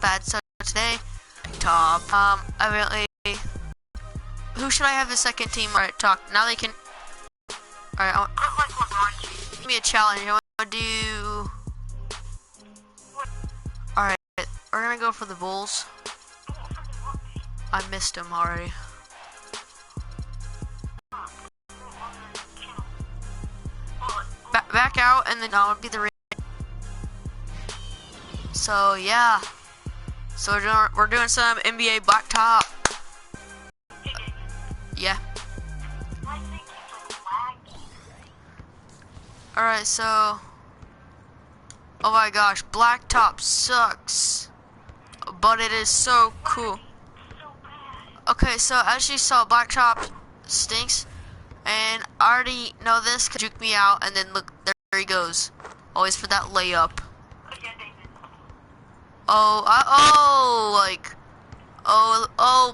bad. So today, top. Evidently, who should I have the second team? Alright, talk. Now they can. Alright, give me a challenge. I want to do. Alright, we're gonna go for the Bulls. I missed him already. Back out, and then I'll be the. So yeah. So we're doing some NBA blacktop. Yeah. Alright, so. Oh my gosh, blacktop sucks. But it is so cool. Okay, so as you saw, blacktop stinks. And I already know this, cause juke me out, and then look, there he goes. Always for that layup. Oh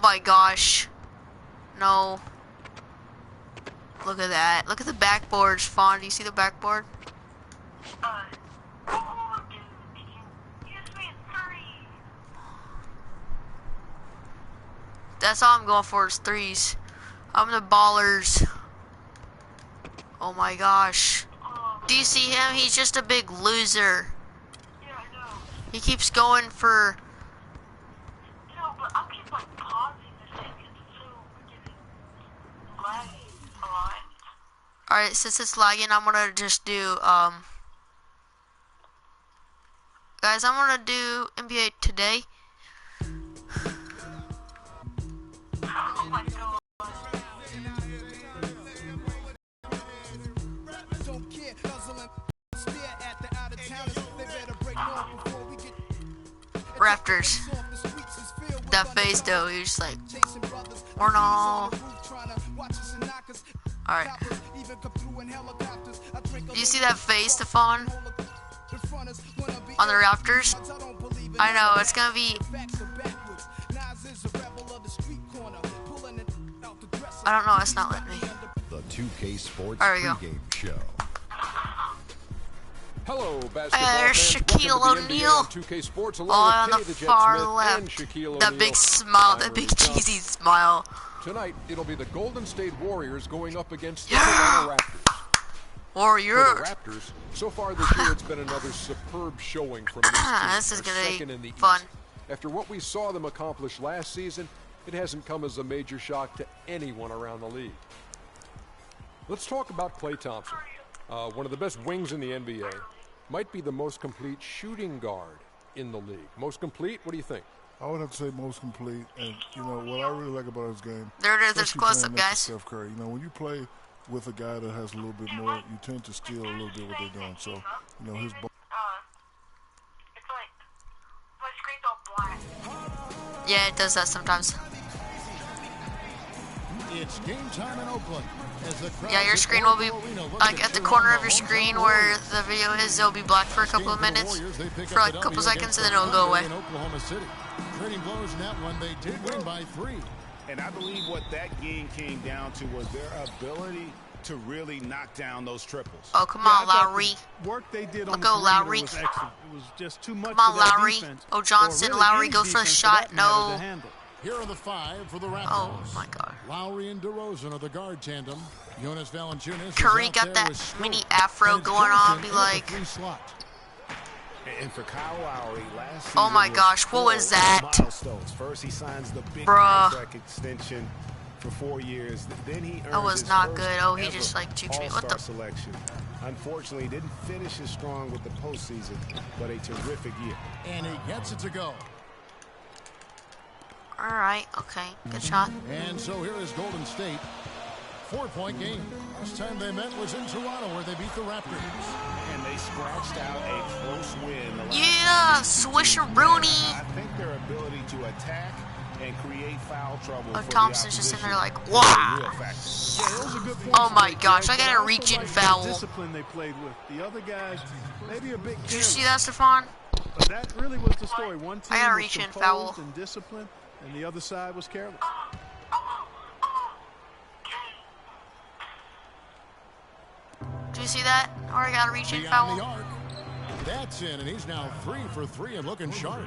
my gosh. No. Look at that. Look at the backboard, Fawn. Do you see the backboard? That's all I'm going for is threes. I'm the ballers. Oh my gosh. Do you see him? He's just a big loser. Yeah, I know. He keeps going for... No, but I'll keep like pausing this thing. It's so freaking laggy a lot. Alright, since it's lagging, I'm gonna just do, guys, I'm gonna do NBA Today. Oh my god. Raptors. That face though, he was just like, or no. Alright. Do you see that face, Stephon? On the Raptors? I know, it's gonna be... I don't know, it's not letting me. The 2K Sports There we go. pregame show. Hello, basketball fans. Shaquille Welcome to the NBA O'Neal. on 2K Sports. On Along the with Kay, the Jet far Smith, left. and Shaquille That O'Neal. big smile, I'm that big Rudy Johnson. cheesy smile. Tonight, it'll be the Golden State Warriors going up against the Yeah. Toronto Raptors. For Warrior. the Raptors, so far this year, it's been another superb showing from this team. This is They're gonna second be in the fun. East. After what we saw them accomplish last season, it hasn't come as a major shock to anyone around the league. Let's talk about Klay Thompson, one of the best wings in the NBA. Might be the most complete shooting guard in the league. Most complete? What do you think? I would have to say most complete. And, you know, what I really like about his game. There it is, there's especially close playing up, next to guys. Steph Curry. You know, when you play with a guy that has a little bit more, you tend to steal a little bit what they're doing. So, you know, his ball. It's like my screen's all black. Yeah, it does that sometimes. It's game time in Oakland. Yeah, your screen will be like at the corner of your screen where the video is. It'll be black for a couple of minutes, for like a couple seconds, and then it'll go away. Oklahoma City. Trading blows in that one. They did win by 3. And I believe what that game came down to was their ability to really knock down those triples. Oh, come on, Lowry. Work they did on Look, the go, perimeter Lowry. was excellent. It was just too much Come on, for that Lowry. defense, Oh, Johnson, or really Lowry any goes for the defense shot. that matter No. to handle. Here are the 5 for the Raptors. Oh my God. Lowry and DeRozan are the guard tandem. Jonas Valanciunas. Curry is out got there that with Scoot. mini afro And it's going on. Johnson Be in the like, 3 slot. And for Kyle Lowry, last oh season my was gosh, what was full that? milestones. First, he signs the big Bruh. contract extension for 4 years. Then he earns That was his not first good. Oh, he ever just like juked me. What All-Star the? selection. Unfortunately, he didn't finish as strong with the postseason, but a terrific year. And he gets it to go. All right, okay, good shot. And so here is Golden State. 4-point game. Last time they met was in Toronto where they beat the Raptors. And they scratched out a close win. the last Yeah, time they beat the Swisher-Rooney. Jazz. I think their ability to attack and create foul trouble Oh, for Thompson's the just in opposition there like, was a wow. real factor. Yeah, those are good points Oh my to make, gosh, Greg, I got but a also reach-in like foul. the discipline they played with. The other guys, maybe a bit Did you careless, see that, Stephon? but that really was the story. One team I got a was reach-in composed foul. and disciplined, and the other side was careless. Do you see that? Or I got a reach in Beyond the foul. arc. That's in, and he's now 3 for 3 and looking sharp.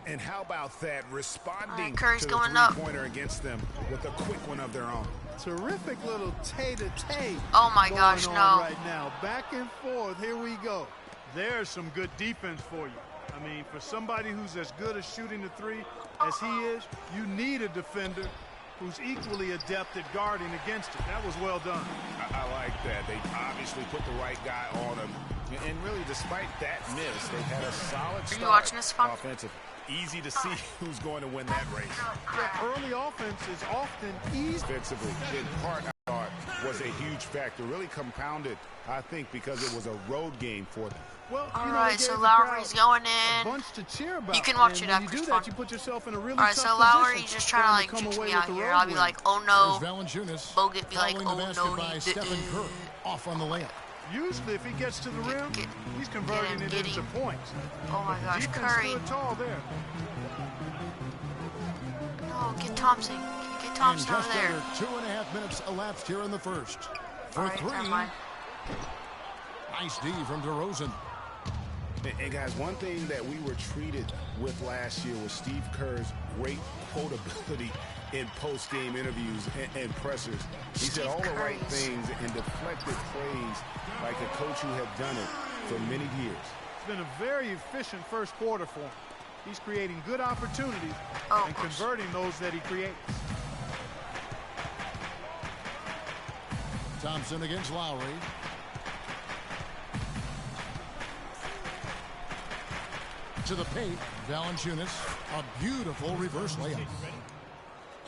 And how about that, responding Alright, Curry's to the going up. three-pointer against them with a quick one of their own. Terrific little tay-to-tay. Oh my going gosh, on no. Right now, back and forth. Here we go. There's some good defense for you. I mean, for somebody who's as good at shooting the three as he is, you need a defender who's equally adept at guarding against it. That was well done. I like that. They obviously put the right guy on him. And really, despite that miss, they had a solid start. Are you watching this, Fun? Offensive. Easy to see who's going to win that race. Yeah, early offense is often easy. Defensively, in part, I thought, was a huge factor. Really compounded, I think, because it was a road game for them. Well, All you know, right, they so gave the Lowry's crowd going a in. bunch to cheer about. You can watch And it when after you it's do that, fun. you put yourself in a really All right, tough so position Lowry's just trying to like come juke away me with out the here. road I'll be win. like, oh no. There's Valanciunas. Bogut be like, Following oh the basket no, by he Stephen didn't. Curry. Off on the layup. Usually, if he gets to the rim, he's converting it get into him. points. Oh my gosh, Defense Curry. stood tall there. No, get Thompson. Get And Thompson over just there. under 2.5 minutes elapsed here in the first. For All right, three, never mind. nice D from DeRozan. And guys, one thing that we were treated with last year was Steve Kerr's great quotability in post-game interviews and pressers. He said all the right things and deflected plays like a coach who had done it for many years. It's been a very efficient first quarter for him. He's creating good opportunities and converting those that he creates. Thompson against Lowry. To the paint, Valanciunas, a beautiful reverse layup.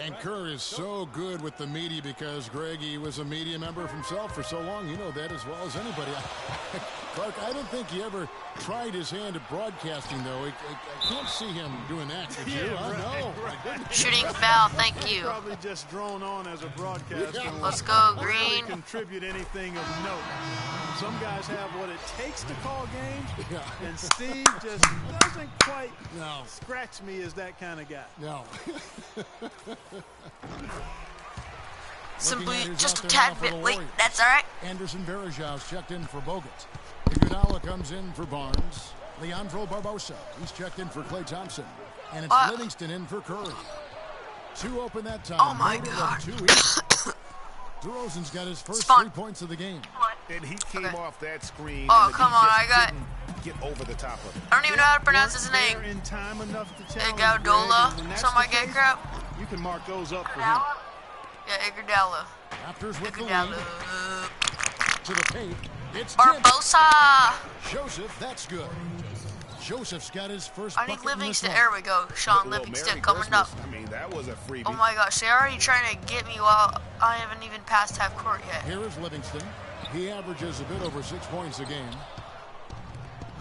And Kerr is so good with the media because, Greg, he was a media member himself for so long. You know that as well as anybody. Clark, I don't think he ever tried his hand at broadcasting, though. I can't see him doing that. Did you? No. Shooting foul, thank you. Probably just drawn on as a broadcaster. Let's go, Really Green. contribute anything of note. Some guys have what it takes to call games, and Steve just doesn't quite scratch me as that kind of guy. No. Simply just a tad bit late. That's all right. Anderson Varejão's checked in for Bogut. Iguodala comes in for Barnes. Leandro Barbosa, he's checked in for Klay Thompson. And it's Livingston in for Curry. Two open that time. Oh my Noted God. of 2 each. DeRozan's got his first 3 points of the game. And he came off that screen. Oh, and come he on, just I got. didn't get over the top of it. I don't even know how to pronounce his name. In time enough to challenge Iguodala, Greg, and when that's something like the that case, crap. You can mark those up for him. Yeah, Iguodala. Raptors with the lead. Iguodala. To the paint. It's Barbosa. Joseph, that's good. Joseph's got his first I need bucket in this Livingston. one. There we go. Sean Well, Livingston Merry coming up. Christmas. I mean, that was a freebie. Oh my gosh, they're already trying to get me while I haven't even passed half court yet. Here is Livingston. He averages a bit over 6 points a game.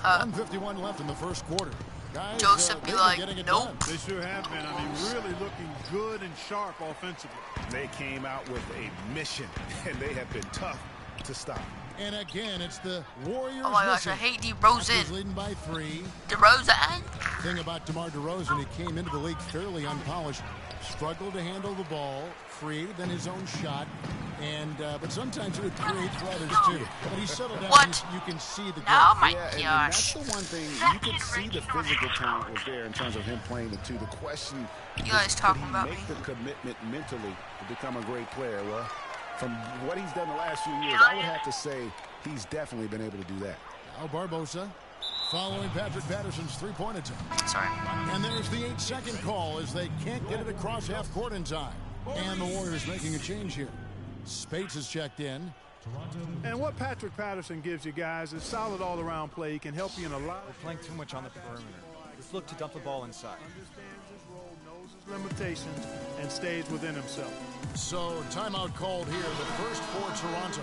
1:51 left in the first quarter. Guys, Joseph be they've been like, getting it nope. done. They sure have been. I mean, really looking good and sharp offensively. They came out with a mission, and they have been tough to stop. And again, it's the Warriors. Oh my gosh, I missing. hate Raptors DeRozan. leading by 3. DeRozan. Thing about DeMar DeRozan, he came into the league fairly unpolished, struggled to handle the ball, created then his own shot, and but sometimes he would create for others too. But he settled down. What? You can see the growth. Oh my And gosh. that's the one thing, you could see the physical talent was there in terms of him playing the two. The question You guys is, talking could he about make me? the commitment mentally to become a great player? Well, from what he's done the last few years, I would have to say he's definitely been able to do that. Now Barbosa following Patrick Patterson's three-point attempt. Sorry. And there's the 8-second call as they can't get it across half court in time. And the Warriors making a change here. Spates is checked in. And what Patrick Patterson gives you guys is solid all-around play. He can help you in a lot. We're playing too much on the perimeter. Let's look to dump the ball inside. Understands his role, knows his limitations, and stays within himself. So timeout called here, the first for Toronto.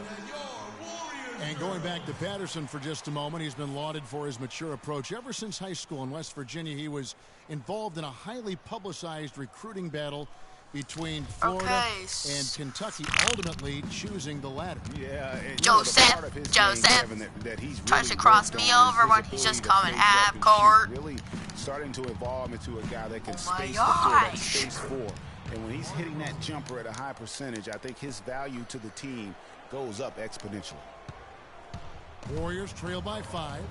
And going back to Patterson for just a moment, he's been lauded for his mature approach. Ever since high school in West Virginia, he was involved in a highly publicized recruiting battle between Florida and Kentucky, ultimately choosing the latter. Yeah, and Joseph that he's tries to really cross worked me on over is when his he's just ability coming to face half up and court. shoot. Really starting to evolve into a guy that can Oh my space the floor, that gosh. space four. And when he's hitting that jumper at a high percentage, I think his value to the team goes up exponentially. Warriors trail by 5.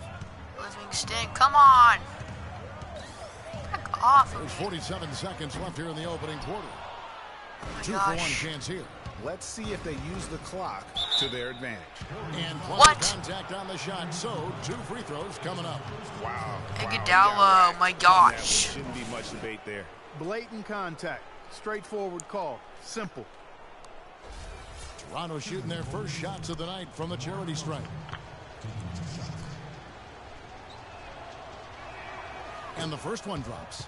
Livingston, come on. Back off of There's me. 47 seconds left here in the opening quarter. Oh my 2-for-1 gosh. chance here. Let's see if they use the clock to their advantage. And plenty What? of contact on the shot, so 2 free throws coming up. Wow. Iguodala, my gosh. Shouldn't be much debate there. Blatant contact. Straightforward call. Simple. Toronto shooting their first shots of the night from the charity stripe. And the first one drops.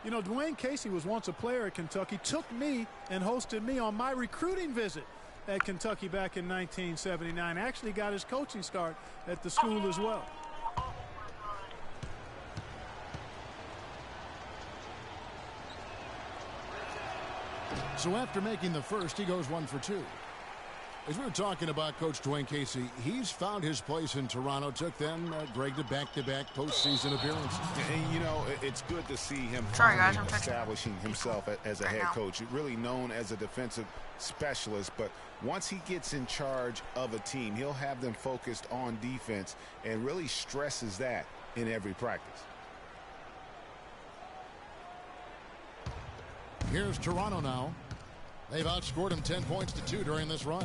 You know, Dwayne Casey was once a player at Kentucky, took me and hosted me on my recruiting visit at Kentucky back in 1979. Actually got his coaching start at the school as well. So after making the first, he goes 1 for 2. As we were talking about Coach Dwayne Casey, he's found his place in Toronto. Took them, Greg, to back-to-back postseason appearances. And, you know, it's good to see him Sorry, guys, finally I'm touching establishing himself as a right head now. coach. Really known as a defensive specialist, but once he gets in charge of a team, he'll have them focused on defense and really stresses that in every practice. Here's Toronto now. They've outscored him 10 points to 2 during this run.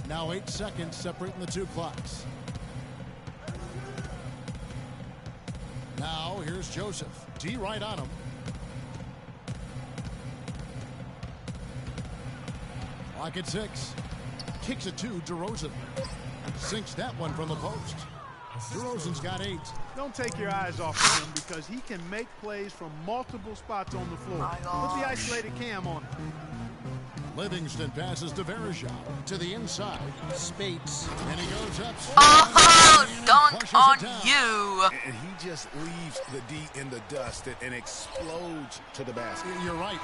Now 8 seconds separating the 2 clocks. Now here's Joseph. D right on him. Clock at 6. Kicks it to DeRozan. Sinks that one from the post. DeRozan's got 8. Don't take your eyes off of him because he can make plays from multiple spots on the floor. My gosh. Put the isolated cam on him. Livingston passes to Verejao to the inside. Spates. And he goes up. Oh, and dunk pushes on it down. you. And he just leaves the D in the dust and explodes to the basket. You're right.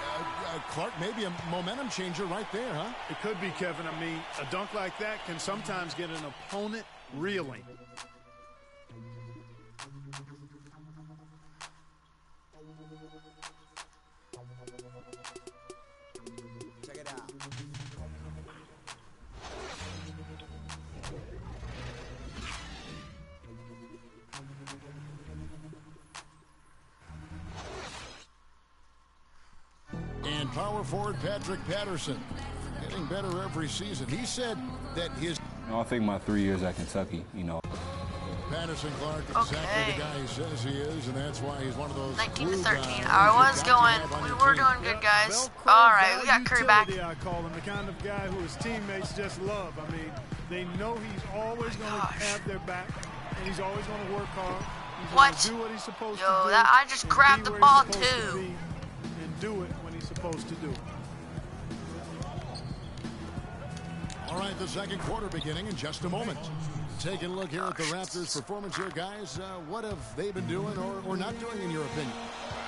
Clark, maybe a momentum changer right there, huh? It could be, Kevin. I mean, a dunk like that can sometimes get an opponent reeling. Check it out. And power forward Patrick Patterson getting better every season. He said that his I think my 3 years at Kentucky, Patterson Clark exactly Okay. the guy he says he is, and that's why he's one of those 19 to glue 13. guys I you've was got to going. have on We your were team. doing good, guys. Velcro All right, we got Curry back. utility, I call him, the kind of guy who his teammates just love. I mean, they know he's always going to Gosh. have their back, and he's always going to work hard. He's What? going to do what he's supposed Yo, to do. that I just and grabbed be the where ball he's supposed to too. be, and do it when he's supposed to do it. All right, the second quarter beginning in just a moment. Taking a look here at the Raptors' performance here, guys. What have they been doing or not doing, in your opinion?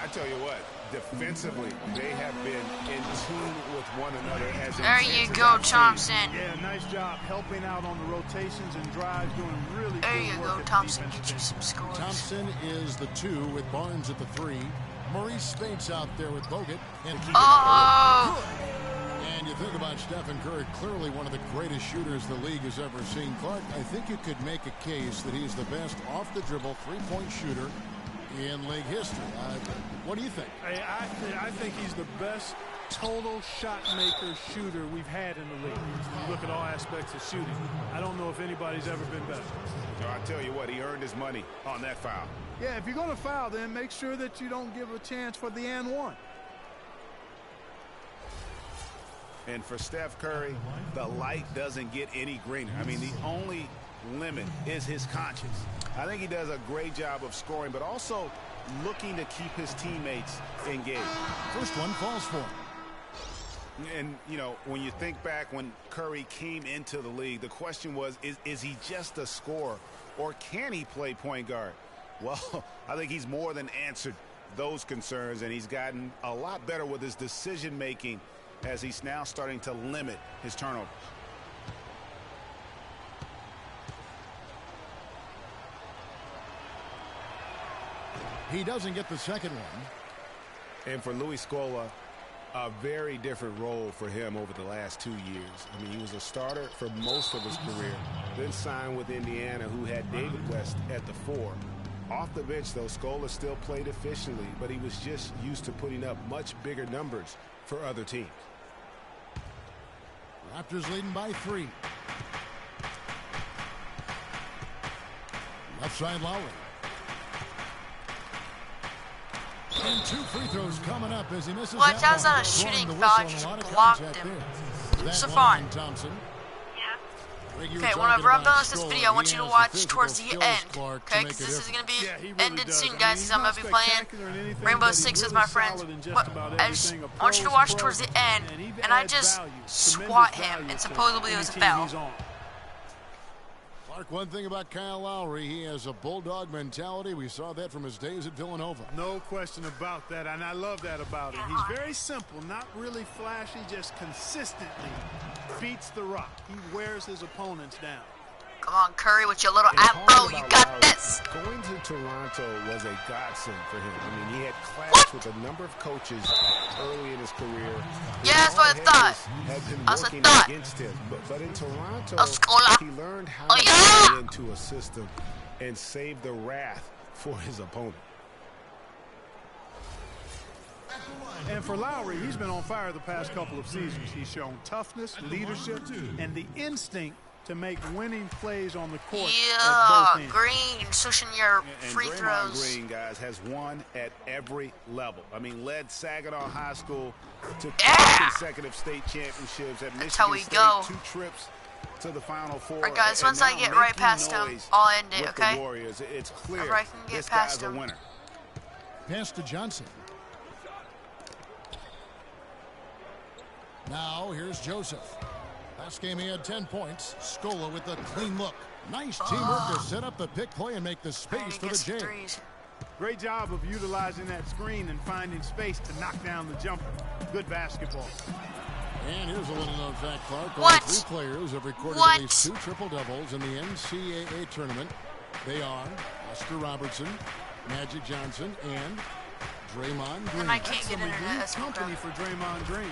I tell you what, defensively, they have been in tune with one another. As There you intense as go, I've seen. Thompson. Yeah, nice job helping out on the rotations and drives, doing really There good you work go, at the Thompson. defensive Get you end. some scores. Thompson is the 2 with Barnes at the 3. Maurice Spates out there with Bogut. And Oh, And you think about Stephen Curry, clearly one of the greatest shooters the league has ever seen. Clark, I think you could make a case that he's the best off-the-dribble three-point shooter in league history. What do you think? I think he's the best total shot maker shooter we've had in the league. When you look at all aspects of shooting, I don't know if anybody's ever been better. I tell you what, he earned his money on that foul. Yeah, if you're going to foul, then make sure that you don't give a chance for the and one. And for Steph Curry, the light doesn't get any greener. I mean, the only limit is his conscience. I think he does a great job of scoring, but also looking to keep his teammates engaged. First one falls for him. And, you know, when you think back when Curry came into the league, the question was, is he just a scorer, or can he play point guard? Well, I think he's more than answered those concerns, and he's gotten a lot better with his decision-making as he's now starting to limit his turnovers. He doesn't get the second one. And for Luis Scola, a very different role for him over the last 2 years. I mean, he was a starter for most of his career, then signed with Indiana, who had David West at the 4. Off the bench, though, Scola still played efficiently, but he was just used to putting up much bigger numbers for other teams. Raptors leading by 3. Left side, Lowry. And 2 free throws coming up as he misses What? That was one. not a shooting Blowing the foul. I whistle and a just lot of blocked contact him. there. That So one fine. on Thompson. Okay, whenever I'm done with this video, I want you to watch towards the end. Okay, because this is going to be ended soon, guys, because I'm going to be playing Rainbow Six with my friends. But I want you to watch towards the end, and I just swat him, and supposedly it was a foul. Clark, one thing about Kyle Lowry, he has a bulldog mentality. We saw that from his days at Villanova. No question about that, and I love that about him. He's very simple, not really flashy, just consistently beats the rock. He wears his opponents down. Come on, Curry, with your little afro, you got this. Going to Toronto was a godsend for him. I mean, he had clashed with a number of coaches early in his career. Yeah, that's what I thought. Had been That's what working I thought. against him. But in Toronto, Scola. he learned how to get into a system and save the wrath for his opponent. And for Lowry, he's been on fire the past couple of seasons. He's shown toughness, leadership, and the instinct to make winning plays on the court. Yeah, Green, switching your free Draymond throws. Green, guys, has won at every level. I mean, led Saginaw High School to 2 consecutive state championships at Michigan how we State, go. 2 trips to the Final Four. Alright, guys, and once I now get right making past him, noise I'll end it, with okay? The Warriors. It's clear Whenever I can get this past guy's him. a winner. Pass to Johnson. Now here's Joseph. Last game he had 10 points. Scola with a clean look. Nice teamwork to set up the pick play and make the space for the Jays. Great job of utilizing that screen and finding space to knock down the jumper. Good basketball. And here's a little known fact, Clark. What? Only 3 players have recorded What? at least 2 triple-doubles in the NCAA tournament. They are Oscar Robertson, Magic Johnson, and Draymond Green. And I can't get internet. That's Company for Draymond Green.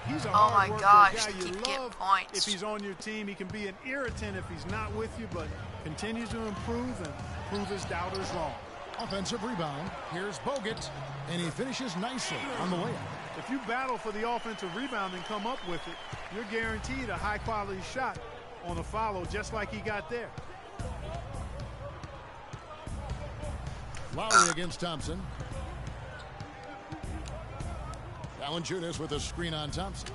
He's a Oh hard my worker, gosh, a guy they you keep getting love. points. If he's on your team, he can be an irritant if he's not with you, but continues to improve and prove his doubters wrong. Offensive rebound. Here's Bogut, and he finishes nicely on the layup. If you battle for the offensive rebound and come up with it, you're guaranteed a high-quality shot on a follow, just like he got there. Lowry against Thompson. Valanciunas with a screen on Thompson.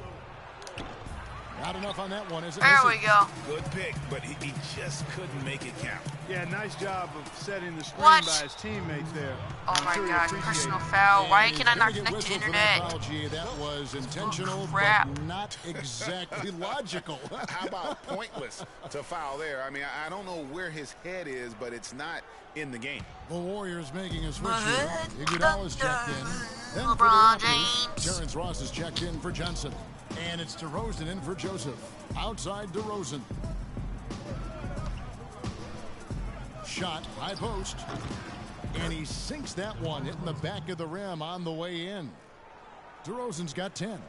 Not enough on that one, is it? There we go. Good pick, but he just couldn't make it count. Yeah, nice job of setting the screen What? by his teammates there. Oh I'm my sure he gosh, appreciated personal it. foul. Why And can I he's not gonna get connect to whistled for that internet? foul, G. That was intentional, crap. but not exactly logical. How about pointless to foul there? I mean, I don't know where his head is, but it's not in the game. The Warriors making a switch My here. head Iguodala's checked in. Then for the LeBron Raptors, James. Terrence Ross is checked in for Johnson. And it's DeRozan in for Joseph. Outside DeRozan. Shot, high post. And he sinks that one, hitting the back of the rim on the way in. DeRozan's got 10.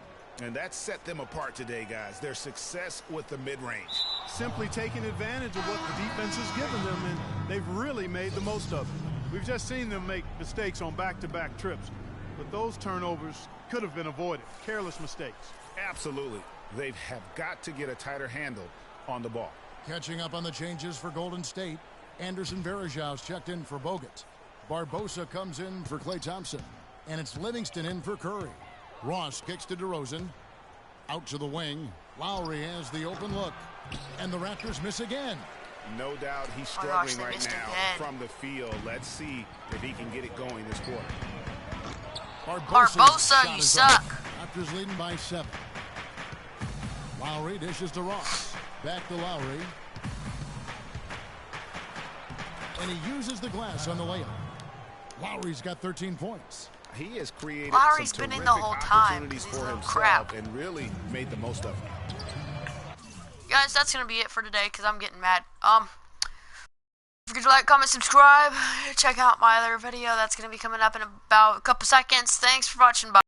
And that set them apart today, guys. Their success with the mid-range. Simply taking advantage of what the defense has given them, and they've really made the most of it. We've just seen them make mistakes on back-to-back trips, but those turnovers could have been avoided. Careless mistakes. Absolutely. They have got to get a tighter handle on the ball. Catching up on the changes for Golden State. Anderson Varejau's checked in for Bogut. Barbosa comes in for Klay Thompson. And it's Livingston in for Curry. Ross kicks to DeRozan. Out to the wing. Lowry has the open look. And the Raptors miss again. No doubt he's Oh my gosh, struggling they right missed now again. from the field. Let's see if he can get it going this quarter. Barbosa, you suck. Raptors leading by 7. Lowry dishes to Ross. Back to Lowry. And he uses the glass on the layup. Lowry's got 13 points. He has created Lowry's some been in the terrific whole time. opportunities He's for a little himself crap. and really made the most of it. Guys, that's gonna be it for today because I'm getting mad. Don't forget to like, comment, subscribe. Check out my other video that's gonna be coming up in about a couple seconds. Thanks for watching. Bye.